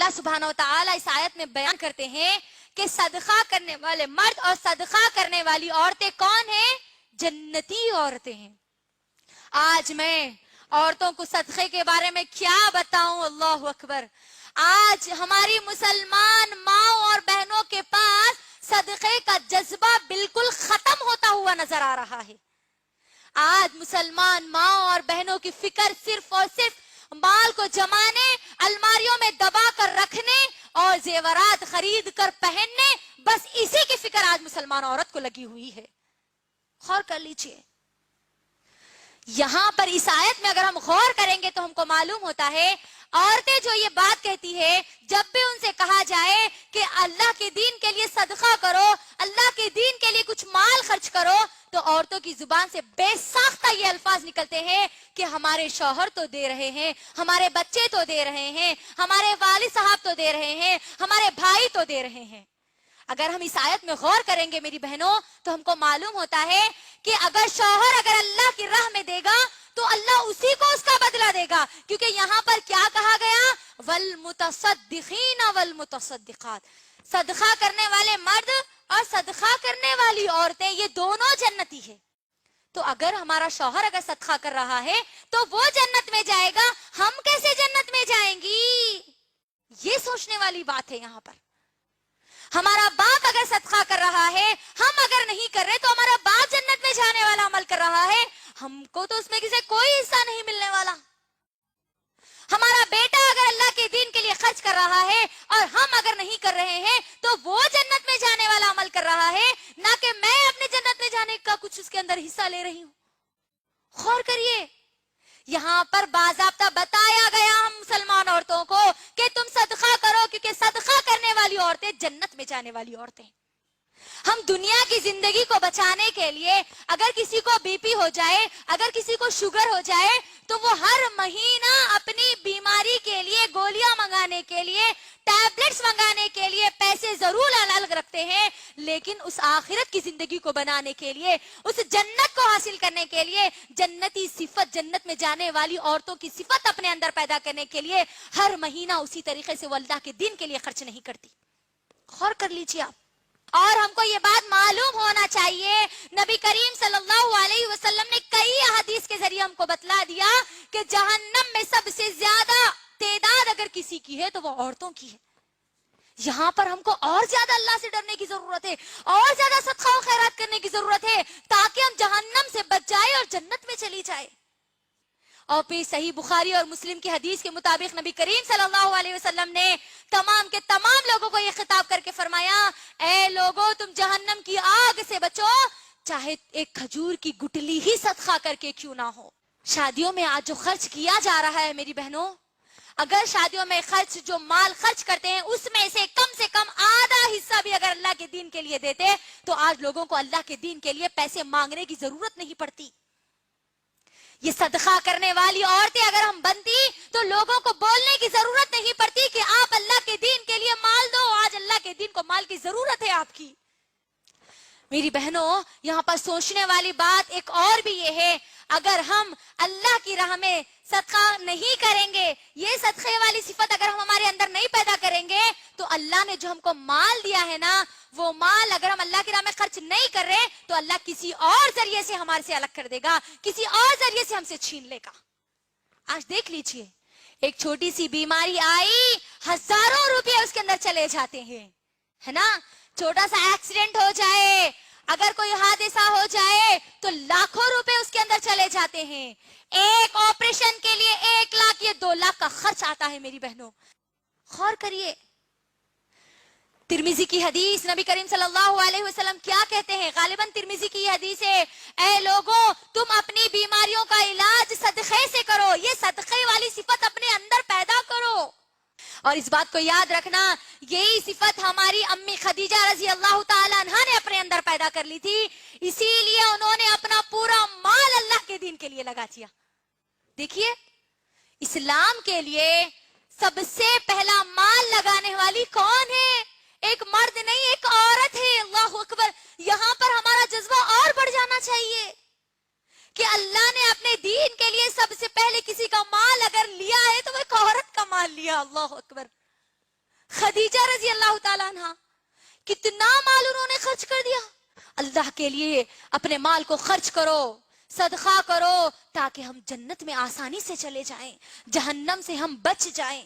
अल्लाह सुब्हानहू व तआला इस आयत में बयान करते हैं कि सदका करने वाले मर्द और सदका करने वाली औरतें कौन हैं? जन्नती औरतें हैं। आज मैं औरतों को सदक़े के बारे में क्या बताऊं, अल्लाह अकबर। आज हमारी मुसलमान माँ और बहनों के पास सदक़े का जज्बा बिल्कुल खत्म होता हुआ नजर आ रहा है। आज मुसलमान माँ और बहनों की फिक्र सिर्फ और सिर्फ माल को जमाने, अलमारियों में दबा कर रखने और जेवरात खरीद कर पहनने, बस इसी की फिक्र आज मुसलमान औरत को लगी हुई है। गौर कर लीजिए, यहां पर इस आयत में अगर हम गौर करेंगे तो हमको मालूम होता है औरतें जो ये बात कहती है, जब भी उनसे कहा जाए कि अल्लाह के दीन के लिए सदका करो, अल्लाह के दीन के लिए कुछ माल खर्च करो, तो औरतों की जुबान से बेसाख्ता ये अल्फाज निकलते हैं कि हमारे शौहर तो दे रहे हैं, हमारे बच्चे तो दे रहे हैं, हमारे वालिद साहब तो दे रहे हैं, हमारे भाई तो दे रहे हैं। अगर हम इस आयत में गौर करेंगे मेरी बहनों, तो हमको मालूम होता है कि अगर शौहर अगर अल्लाह की राह में देगा तो अल्लाह उसी को उसका बदला देगा, क्योंकि यहाँ पर क्या कहा गया? वल मुतसद्दिकीन वल मुतसद्दिकात, सदका करने वाले मर्द और सदका करने वाली औरतें, ये दोनों जन्नती है। तो अगर हमारा शौहर अगर सदका कर रहा है तो वो जन्नत में जाएगा, हम कैसे जन्नत में जाएंगी? ये सोचने वाली बात है। यहाँ पर हमारा बाप अगर सदका कर रहा है, हम अगर नहीं कर रहे, तो हमारा बाप जन्नत में जाने वाला अमल कर रहा है, हमको तो उसमें किसी कोई हिस्सा नहीं मिलने वाला। हमारा बेटा अगर अल्लाह के दीन के लिए खर्च कर रहा है और हम अगर नहीं कर रहे हैं, तो वो जन्नत में जाने वाला अमल कर रहा है, ना कि मैं अपने जन्नत में जाने का कुछ उसके अंदर हिस्सा ले रही हूं। गौर करिए, यहाँ पर बाज़ाब्ता बताया गया हम मुसलमान औरतों को कि तुम सदका करो, क्योंकि सदका करने वाली औरतें जन्नत में जाने वाली औरतें। हम दुनिया की जिंदगी को बचाने के लिए, अगर किसी को बीपी हो जाए, अगर किसी को शुगर हो जाए, तो वो हर महीना अपनी बीमारी के लिए गोलियां मंगाने के लिए, टैबलेट्स मंगाने के लिए पैसे जरूर अलग रखते हैं, लेकिन उस आखिरत की जिंदगी को बनाने के लिए, उस जन्नत को हासिल करने के लिए, जन्नती सिफत, जन्नत में जाने वाली औरतों की सिफत अपने अंदर पैदा करने के लिए हर महीना उसी तरीके से वो अल्लाह के दीन के लिए खर्च नहीं करती। गौर कर लीजिए आप। और हमको ये बात मालूम होना चाहिए, नबी करीम सल्लल्लाहु अलैहि वसल्लम ने कई हदीस के जरिए हमको बतला दिया कि जहन्नम में सबसे ज्यादा तादाद अगर किसी की है तो वो औरतों की है। यहाँ पर हमको और ज्यादा अल्लाह से डरने की जरूरत है, और ज्यादा सदका और खैरात करने की जरूरत है, ताकि हम जहन्नम से बच जाए और जन्नत में चली जाए। और फिर सही बुखारी और मुस्लिम की हदीस के मुताबिक नबी करीम सल्लल्लाहु अलैहि वसल्लम ने तमाम के तमाम लोगों को यह खिताब करके फरमाया, ए लोगों, तुम जहन्नम की आग से बचो, चाहे एक खजूर की गुठली ही सदका करके क्यों ना हो। शादियों में आज जो खर्च किया जा रहा है मेरी बहनों, अगर शादियों में खर्च, जो माल खर्च करते हैं, उसमें से कम आधा हिस्सा भी अगर अल्लाह के दीन के लिए देते, तो आज लोगों को अल्लाह के दीन के लिए पैसे मांगने की जरूरत नहीं पड़ती। ये सदका करने वाली औरतें अगर हम बनती, तो लोगों को बोलने की जरूरत नहीं पड़ती कि आप अल्लाह के दीन के लिए माल दो। आज अल्लाह के दीन को माल की जरूरत है आपकी। मेरी बहनों, यहाँ पर सोचने वाली बात एक और भी ये है, अगर हम अल्लाह की राह में सदका नहीं करेंगे, ये सदक़े वाली सिफत अगर हम हमारे अंदर नहीं पैदा करेंगे, तो अल्लाह ने जो हमको माल दिया है ना, वो माल अगर हम अल्लाह की राह में खर्च नहीं कर रहे, तो अल्लाह किसी और जरिए से हमारे से अलग कर देगा, किसी और जरिए से हमसे छीन लेगा। आज देख लीजिए, एक छोटी सी बीमारी आई, हजारों रुपए उसके अंदर चले जाते हैं, है ना। छोटा सा एक्सीडेंट हो जाए, अगर कोई हादसा हो जाए, तो लाखों रुपए उसके अंदर चले जाते हैं। एक ऑपरेशन के लिए 1 लाख या 2 लाख का खर्च आता है मेरी बहनों। गौर करिए, तिर्मिजी की हदीस, नबी करीम सल्लल्लाहु अलैहि वसल्लम क्या कहते हैं, गालिबन तिर्मिजी की हदीस है, ए लोगों, तुम अपनी बीमारियों का इलाज सदक़े से करो, ये सदक़े वाली सिफत अपने अंदर पैदा करो। और इस बात को याद रखना, यही सिफत हमारी अम्मी खदीजा रज़ी अल्लाह ताला अन्हा ने अपने अंदर पैदा कर ली थी, इसीलिए उन्होंने अपना पूरा माल अल्लाह के दीन के लिए लगा दिया। देखिए, इस्लाम के लिए सबसे पहला माल लगाने वाली कौन है? एक मर्द नहीं, एक औरत है। अल्लाहु अकबर। यहाँ पर हमारा जज्बा और बढ़ जाना चाहिए कि अल्लाह ने अपने दीन के लिए सबसे पहले किसी का माल अगर लिया है तो वो एक औरत का माल लिया। अल्लाहु अकबर। خدیجہ رضی اللہ تعالیٰ عنہ کتنا مال انہوں نے خرچ کر دیا. اللہ کے لیے اپنے مال کو خرچ کرو, صدقہ کرو, تاکہ ہم جنت میں آسانی سے چلے جائیں, جہنم سے ہم بچ جائیں.